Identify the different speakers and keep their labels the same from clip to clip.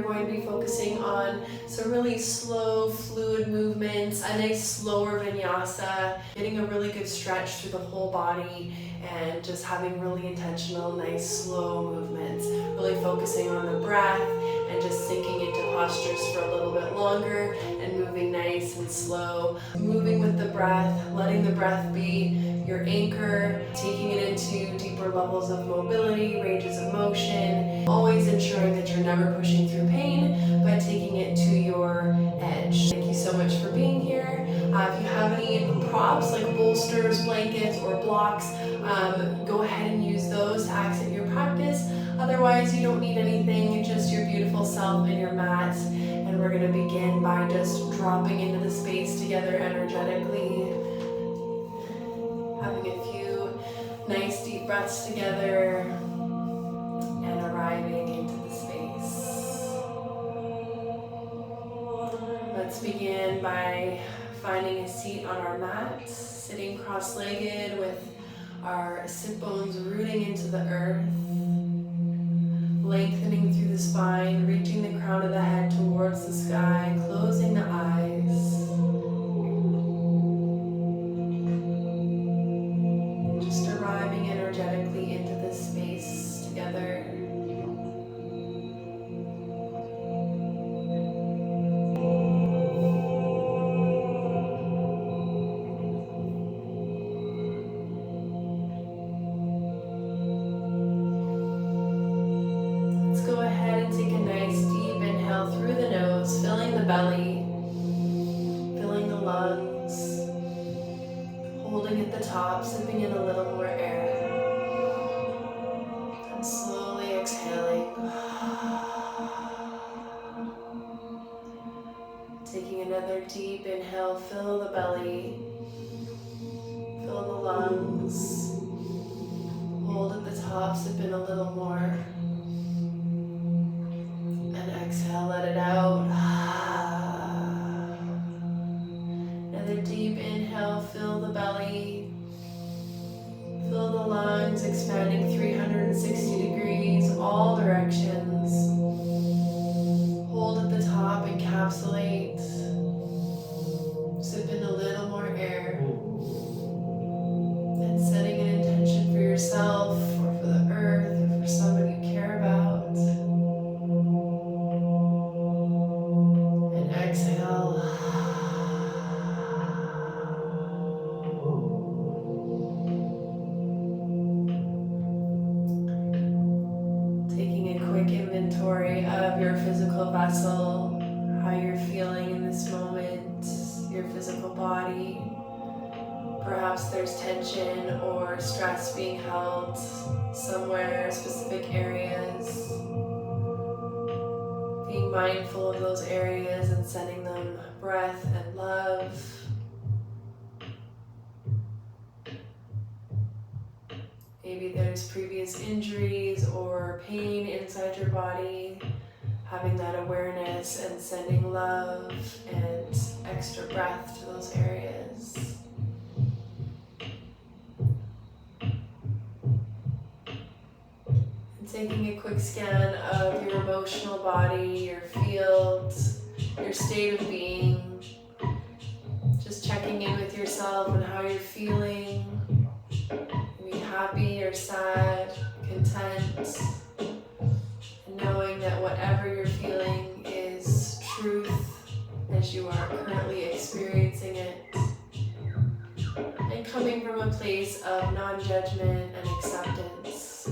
Speaker 1: we're going to be focusing on some really slow, fluid movements, a nice slower vinyasa, getting a really good stretch through the whole body, and just having really intentional, nice, slow movements. Really focusing on the breath and just sinking into postures for a little bit longer and moving nice and slow. Moving with the breath, letting the breath be your anchor, taking it into deeper levels of mobility, ranges of motion, always ensuring that you're never pushing through pain, but taking it to your edge. Thank you so much for being here. If you have any props like bolsters, blankets, or blocks, go ahead and use those to accent your practice. Otherwise, you don't need anything, just your beautiful self and your mat. And we're going to begin by just dropping into the space together energetically. Having a few nice deep breaths together and arriving into the space. Let's begin by finding a seat on our mat, sitting cross-legged with our sit bones rooting into the earth, lengthening through the spine, reaching the crown of the head towards the sky, closing the eyes. Just arriving energetically into this space together. Belly, filling the lungs, holding at the top, sipping in a little more air, and slowly exhaling. Taking another deep inhale, fill the belly, fill the lungs, hold at the top, sip in a little more, and exhale, let it out. Deep inhale, fill the belly, fill the lungs, expanding 360 degrees, all directions. Hold at the top, encapsulate, sip in a little more air, and setting an intention for yourself or for the earth or for somebody you care about. And exhale. Inventory of your physical vessel, how you're feeling in this moment, your physical body. Perhaps there's tension or stress being held somewhere, specific areas. Being mindful of those areas and sending them breath and love. Maybe there's previous injuries or pain inside your body, having that awareness and sending love and extra breath to those areas. And taking a quick scan of your emotional body, your field, your state of being. Just checking in with yourself and how you're feeling. Happy or sad, content, and knowing that whatever you're feeling is truth as you are currently experiencing it, and coming from a place of non-judgment and acceptance.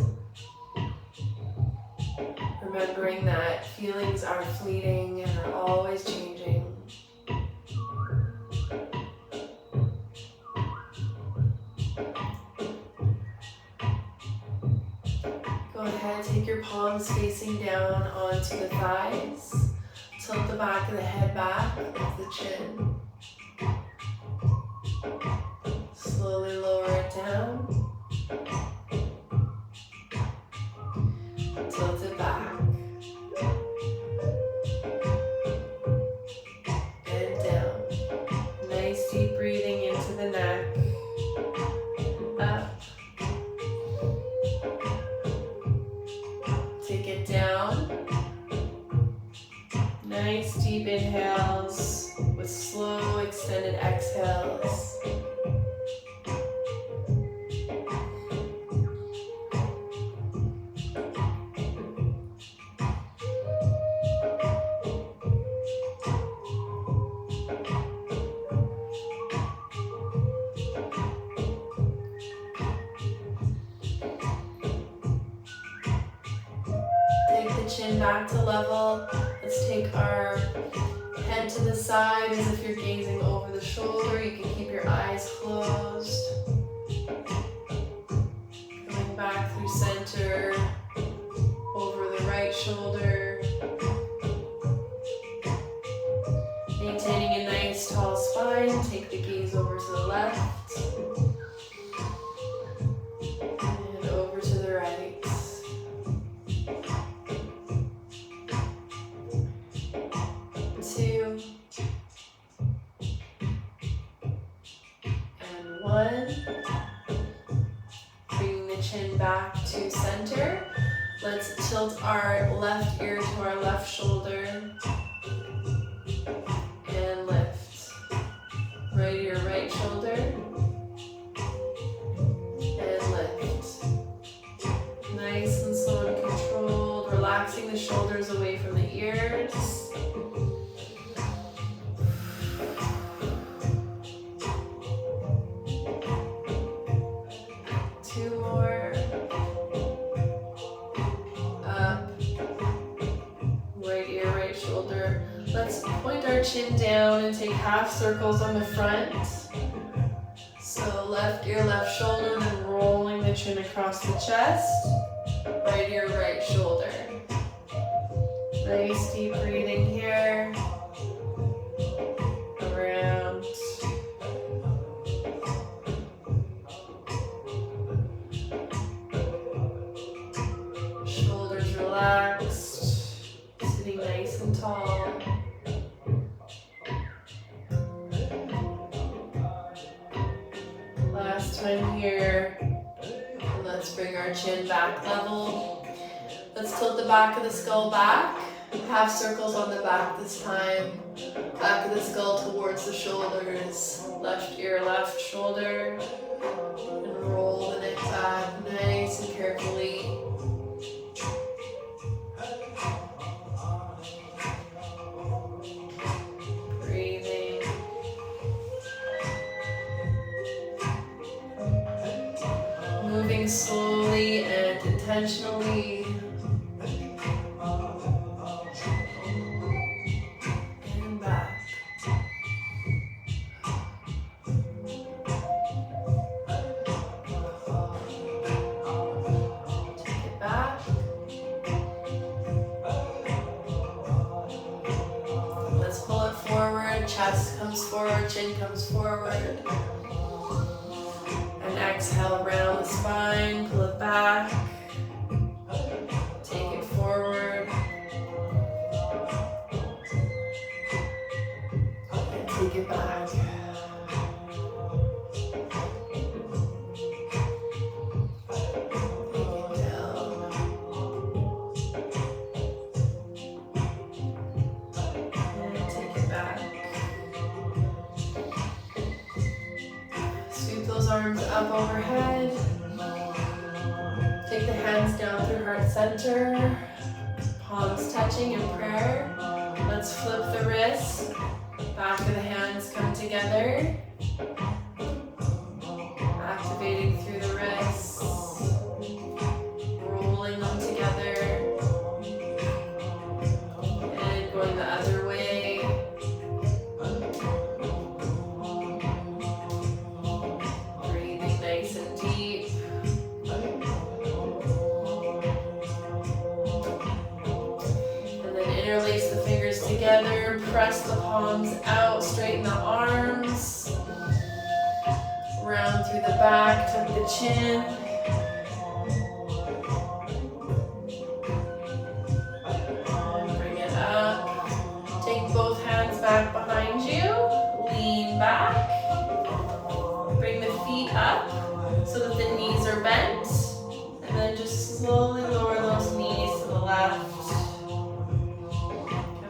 Speaker 1: Remembering that feelings are fleeting and are always changing. Go ahead, take your palms facing down onto the thighs. Tilt the back of the head back with the chin. Slowly lower it down. Tilt it back. And down. Nice deep breathing into the neck. Up. Take it down chin back to level. Let's take our head to the side as if you're gazing over the shoulder. You can keep your eyes closed. Coming back through center, over the right shoulder. Maintaining a nice tall spine. Take the gaze over to the left. And over to the right. 2 and 1. Bringing the chin back to center. Let's tilt our left ear to our left shoulder and lift. Right ear, right shoulder and lift. Nice and slow and controlled, relaxing the shoulders away from the ears. Let's point our chin down and take half circles on the front. So left ear, left shoulder, then rolling the chin across the chest. Right ear, right shoulder. Nice deep breathing here. Around. Shoulders relaxed. Sitting nice and tall. Last time here. And let's bring our chin back level. Let's tilt the back of the skull back. Half circles on the back this time. Back of the skull towards the shoulders. Left ear, left shoulder. And roll the neck back nice and carefully. Breathing. Moving slowly and intentionally. And back. Take it back. Let's pull it forward. Chest comes forward, chin comes forward. And exhale around the spine, pull it back, take it forward, and take it back. Take it down. And take it back. Sweep those arms up overhead. Take the hands down through heart center. Palms touching in prayer. Let's flip the wrists. Back of the hands come together. Activating through the wrists. Rolling them together. And going the other way. Breathing nice and deep. And then interlace the fingers together. Press the palms out. Straighten the arms. Round through the back. Tuck the chin. And bring it up. Take both hands back behind you. Lean back. Bring the feet up so that the knees are bent. And then just slowly lower those knees to the left.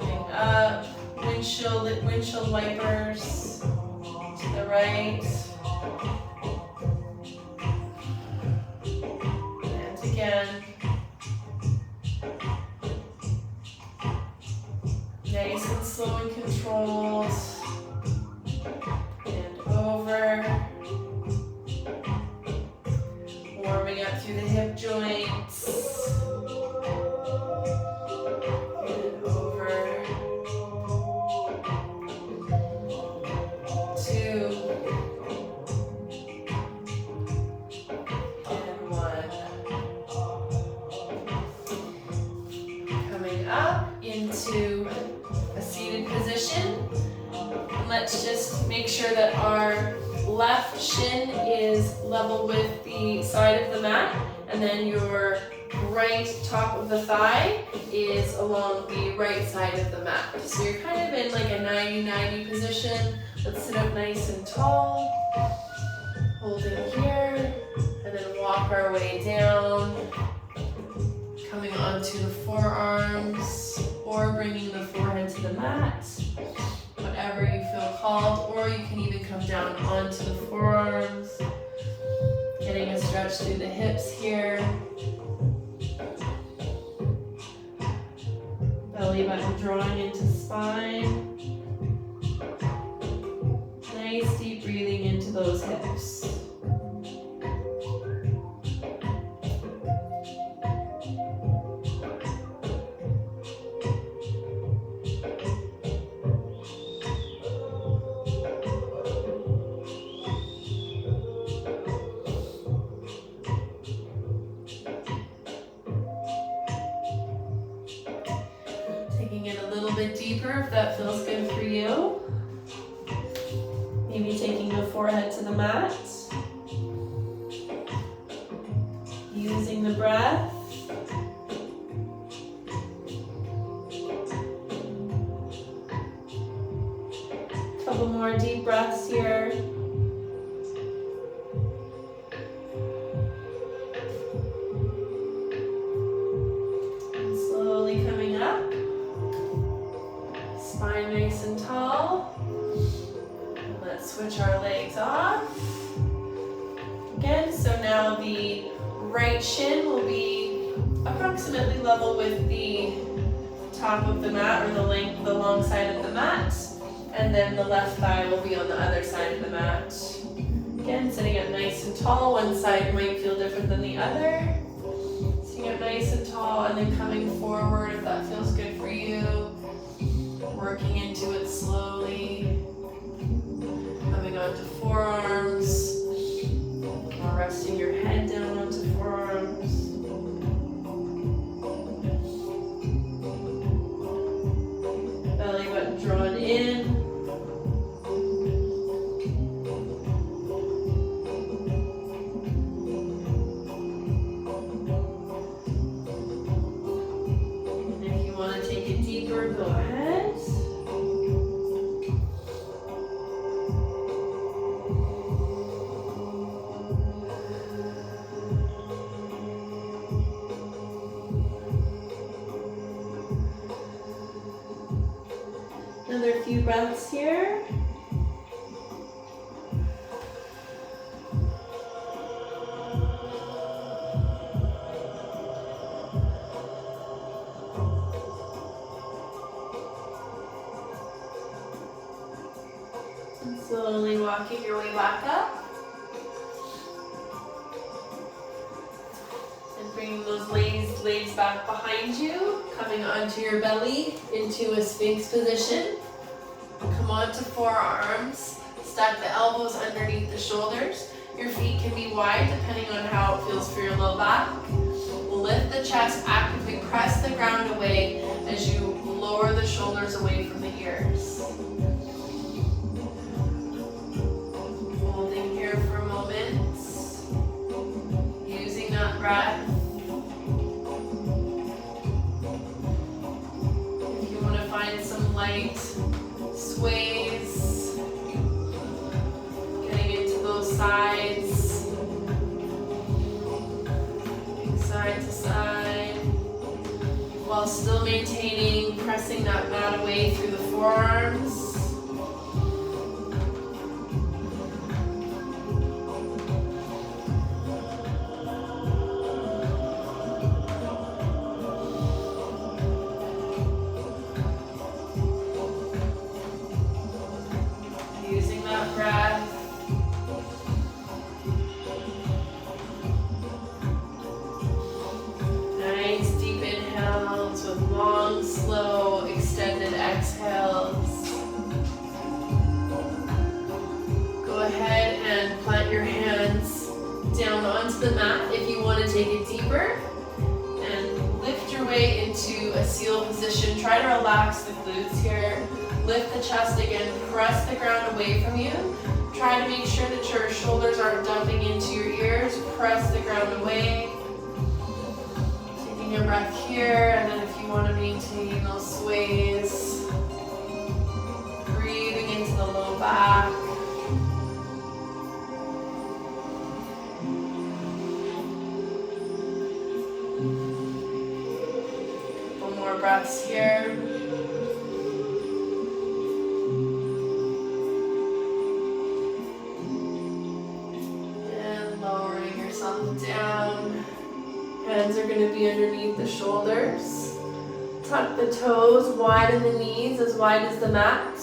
Speaker 1: Coming up. Windshield wipers to the right. And again. Nice and slow and controlled. And over. Warming up through the hip joints. let's just make sure that our left shin is level with the side of the mat, and then your right top of the thigh is along the right side of the mat. So you're kind of in like a 90-90 position. Let's sit up nice and tall, holding here, and then walk our way down, coming onto the forearms, or bringing the forehead to the mat, whatever you feel called, or you can even come down onto the forearms, getting a stretch through the hips here. Belly button drawing into spine. Nice deep breathing into those hips. Deeper if that feels good for you. Maybe taking the forehead to the mat. Using the breath. Couple more deep breaths here. And slowly coming up. Spine nice and tall. Let's switch our legs off. Again, so now the right shin will be approximately level with the top of the mat, or the long side of the mat. And then the left thigh will be on the other side of the mat. Again, sitting up nice and tall. One side might feel different than the other. Sitting up nice and tall, and then coming forward if that feels good for you. Working into it slowly, coming onto forearms, or resting your head down onto forearms. Belly button drawn in. And if you want to take it deeper, go ahead. Another few breaths here. And slowly walking your way back up. And bringing those legs back behind you, coming onto your belly into a Sphinx position. Come onto forearms, stack the elbows underneath the shoulders. Your feet can be wide depending on how it feels for your low back. Lift the chest, actively press the ground away as you lower the shoulders away from the ears. Holding here for a moment, using that breath. If you want to find some light sways, getting into those sides, side to side, while still maintaining, pressing that mat away through the forearms. The mat if you want to take it deeper, and lift your way into a seal position. Try to relax the glutes here, Lift the chest again, press the ground away from you. Try to make sure that your shoulders aren't dumping into your ears. Press the ground away. Taking a breath here, and then if you want to maintain those sways, breathing into the low back. Couple more breaths here. Down. Hands are going to be underneath the shoulders. Tuck the toes, widen the knees as wide as the mat.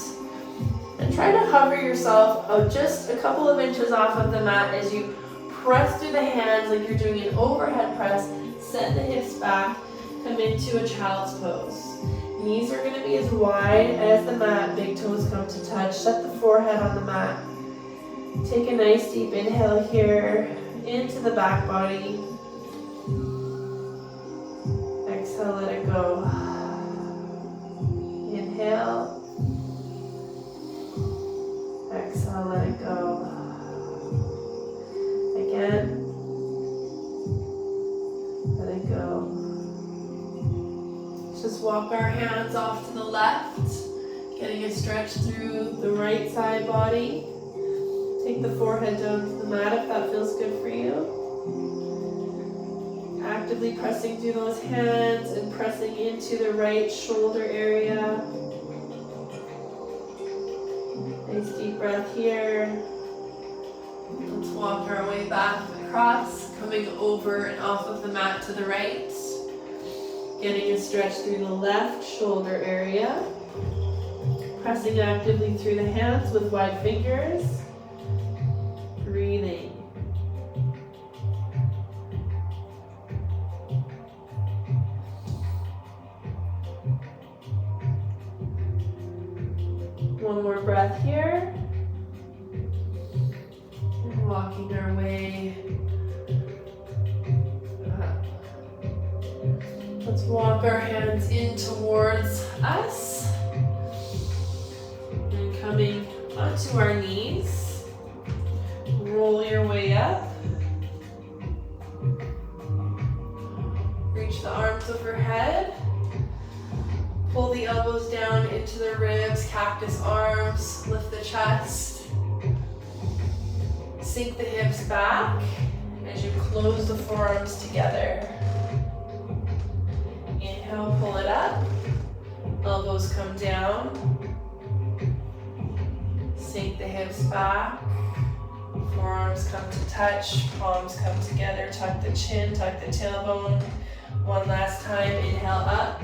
Speaker 1: And try to hover yourself out just a couple of inches off of the mat as you press through the hands like you're doing an overhead press. Send the hips back. Come into a child's pose. Knees are going to be as wide as the mat. Big toes come to touch. Set the forehead on the mat. Take a nice deep inhale here. Into the back body. Exhale, let it go. Inhale. Exhale, let it go. Again. Let it go. Just walk our hands off to the left, getting a stretch through the right side body. Take the forehead down to the mat if that feels good for you. Actively pressing through those hands and pressing into the right shoulder area. Nice deep breath here. Let's walk our way back across, coming over and off of the mat to the right. Getting a stretch through the left shoulder area. Pressing actively through the hands with wide fingers. Breathing. One more breath here. And walking our way up. Let's walk our hands in towards us. And coming onto our knees. Roll your way up. Reach the arms overhead. Pull the elbows down into the ribs, cactus arms, lift the chest. Sink the hips back as you close the forearms together. Inhale, pull it up. Elbows come down. Sink the hips back. Forearms come to touch, palms come together, tuck the chin, tuck the tailbone. One last time, inhale up.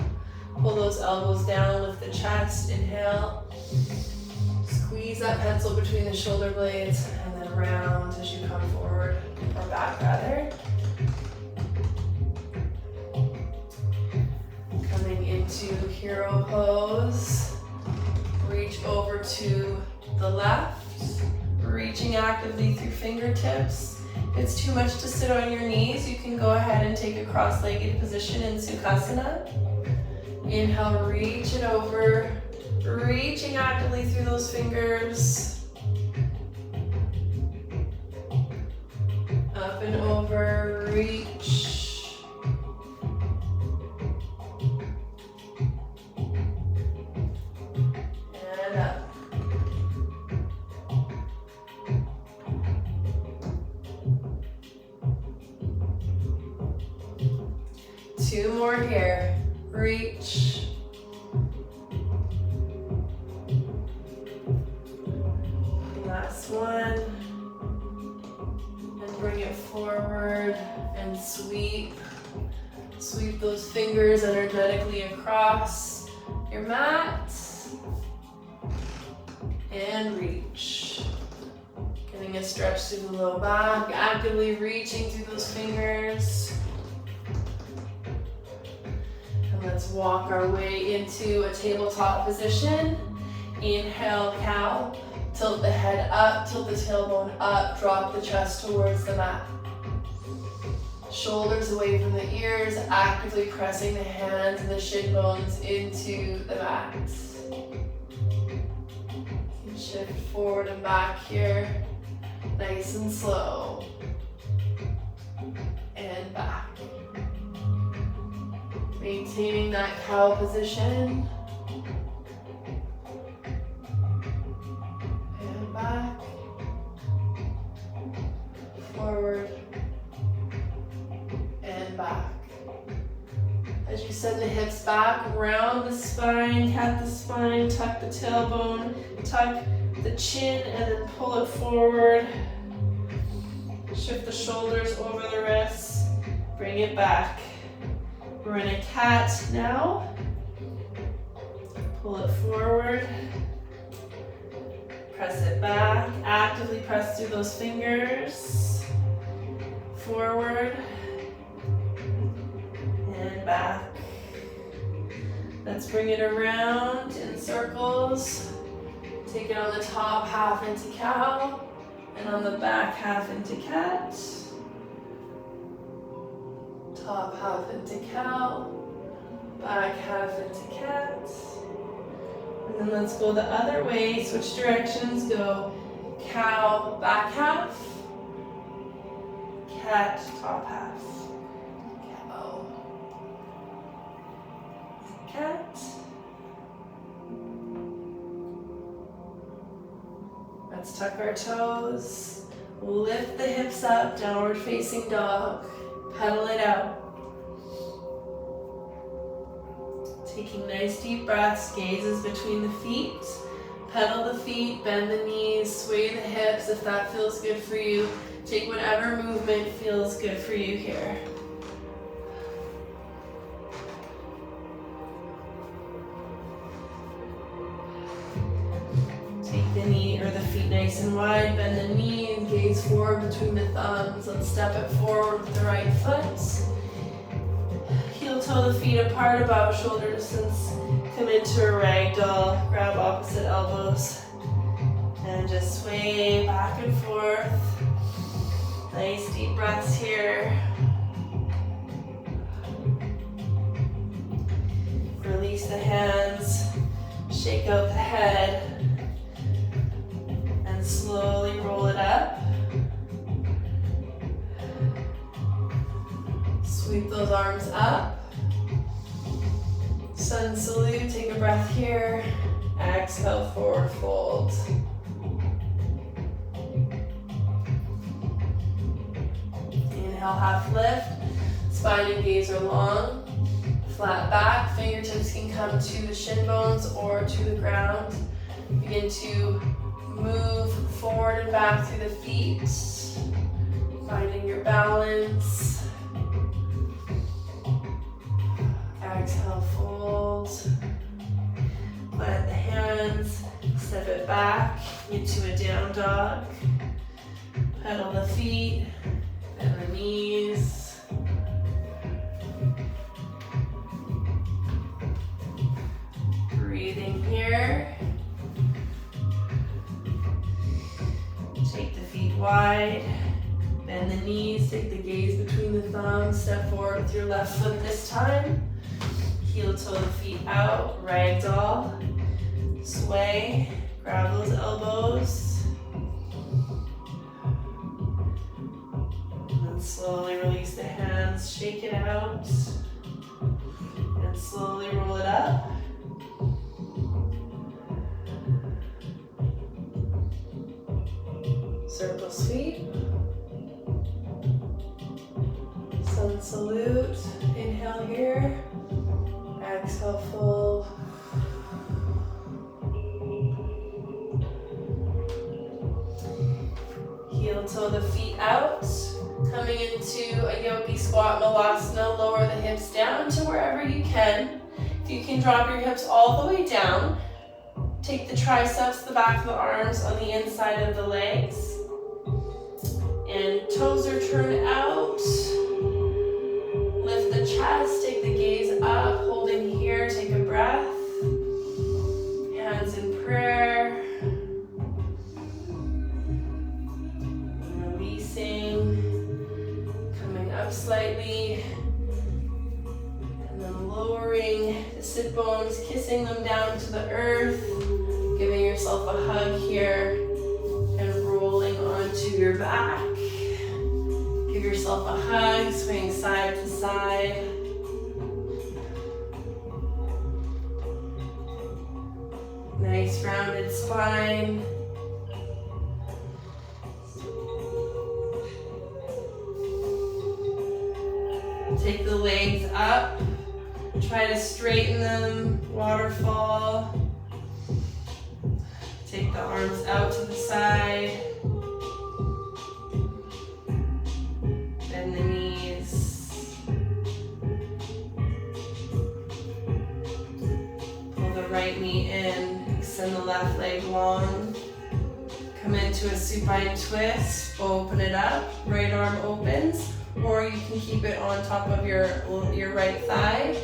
Speaker 1: Pull those elbows down, lift the chest, inhale. Squeeze that pencil between the shoulder blades and then round as you come forward, or back rather. Coming into hero pose. Reach over to the left. Reaching actively through fingertips. If it's too much to sit on your knees, you can go ahead and take a cross-legged position in Sukhasana. Inhale, reach it over. Reaching actively through those fingers. Up and over, reach. And up. Two more here. Reach. Last one. And bring it forward and sweep. Sweep those fingers energetically across your mat. And reach. Getting a stretch through the low back, actively reaching through those fingers. Let's walk our way into a tabletop position. Inhale, cow. Tilt the head up, tilt the tailbone up, drop the chest towards the mat. Shoulders away from the ears, actively pressing the hands and the shin bones into the mat. Shift forward and back here, nice and slow. And back. Maintaining that cow position. And back. Forward. And back. As you send the hips back, round the spine, cat the spine, tuck the tailbone, tuck the chin, and then pull it forward. Shift the shoulders over the wrists, bring it back. We're in a cat now. Pull it forward. Press it back. Actively press through those fingers. Forward. And back. Let's bring it around in circles. Take it on the top half into cow, and on the back half into cat. Top half into cow, back half into cat. And then let's go the other way, switch directions, go cow, back half, cat, top half. Cow, cat. Let's tuck our toes, lift the hips up, downward facing dog, pedal it out. Taking nice deep breaths, gazes between the feet, pedal the feet, bend the knees, sway the hips if that feels good for you. Take whatever movement feels good for you here. Take the knee or the feet nice and wide, bend the knee and gaze forward between the thumbs. Let's step it forward with the right foot. Heel toe the feet apart, about shoulder distance. Come into a ragdoll, grab opposite elbows, and just sway back and forth. Nice deep breaths here. Release the hands, shake out the head, and slowly roll it up. Sweep those arms up. Sun salute, take a breath here. Exhale, forward fold. Inhale, half lift. Spine and gaze are long. Flat back, fingertips can come to the shin bones or to the ground. Begin to move forward and back through the feet. Finding your balance. Exhale, fold. Plant the hands, step it back into a down dog. Pedal the feet, bend the knees. Breathing here. Take the feet wide, bend the knees, take the gaze between the thumbs, step forward with your left foot this time. Heel toe the feet out, ragdoll, sway, grab those elbows, and then slowly release the hands, shake it out, and slowly roll it up. Circle sweep, sun salute, inhale here. Exhale, fold. Heel toe the feet out. Coming into a yogi squat malasana, lower the hips down to wherever you can. If you can drop your hips all the way down, take the triceps, the back of the arms on the inside of the legs. And toes are turned out. Lift the chest, take the gaze up, holding here, take a breath. Hands in prayer. Releasing, coming up slightly. And then lowering the sit bones, kissing them down to the earth. Giving yourself a hug here and rolling onto your back. Give yourself a hug, swing side to side. Nice rounded spine. Take the legs up. Try to straighten them, waterfall. Take the arms out to the side. Bend the knees. Pull the right knee in, extend the left leg long. Come into a supine twist, open it up, right arm opens, or you can keep it on top of your right thigh.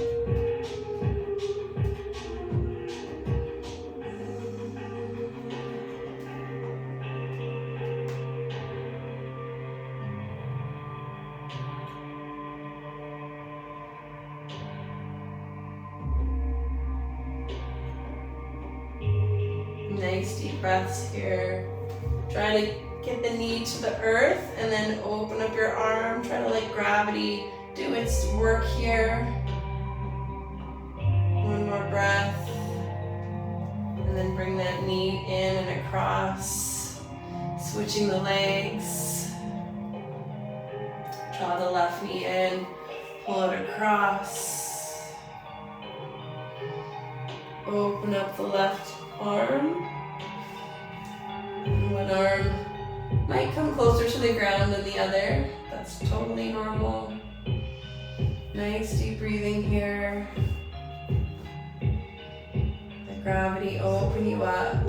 Speaker 1: Nice deep breaths here. Try to get the knee to the earth and then open up your arm. Try to let gravity do its work here. One more breath. And then bring that knee in and across. Switching the legs. Draw the left knee in. Pull it across. Open up the left arm. One arm might come closer to the ground than the other. That's totally normal. Nice deep breathing here. Let gravity open you up.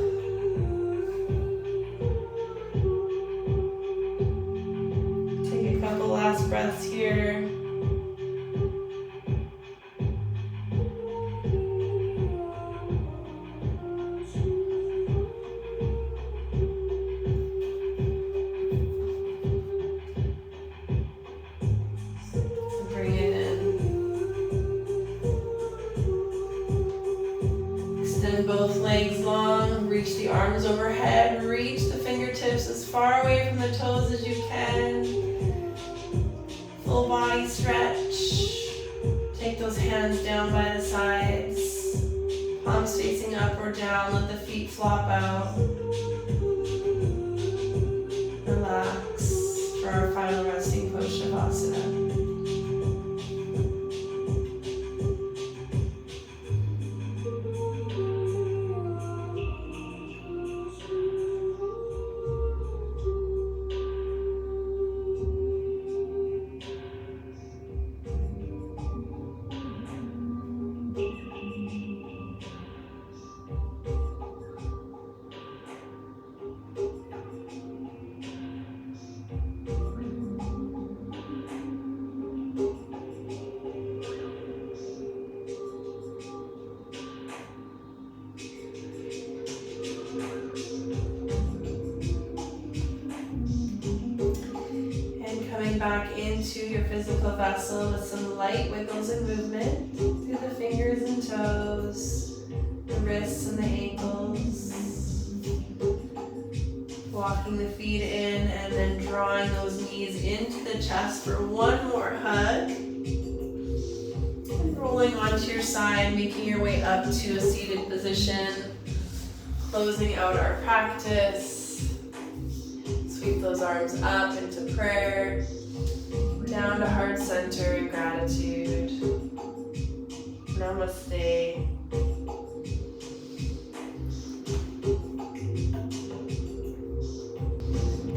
Speaker 1: Take a couple last breaths here. Both legs long, reach the arms overhead, reach the fingertips as far away from the toes as you can. Full body stretch. Take those hands down by the sides. Palms facing up or down, let the feet flop out. Relax for our final resting pose, Shavasana. Back into your physical vessel with some light wiggles and movement through the fingers and toes, the wrists and the ankles. Walking the feet in and then drawing those knees into the chest for one more hug. And rolling onto your side, making your way up to a seated position. Closing out our practice. Sweep those arms up into prayer. Down to heart center in gratitude. Namaste.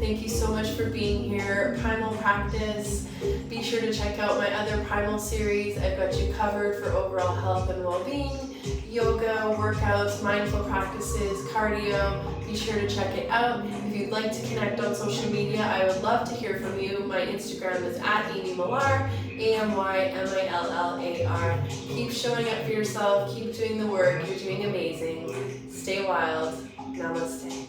Speaker 1: Thank you so much for being here. Primal practice. Be sure to check out my other Primal series. I've got you covered for overall health and well-being. Yoga, workouts, mindful practices, cardio. Be sure to check it out. If you'd like to connect on social media, I would love to hear from you. My Instagram is @AmyMillar, AMYMILLAR. Keep showing up for yourself. Keep doing the work. You're doing amazing. Stay wild. Namaste.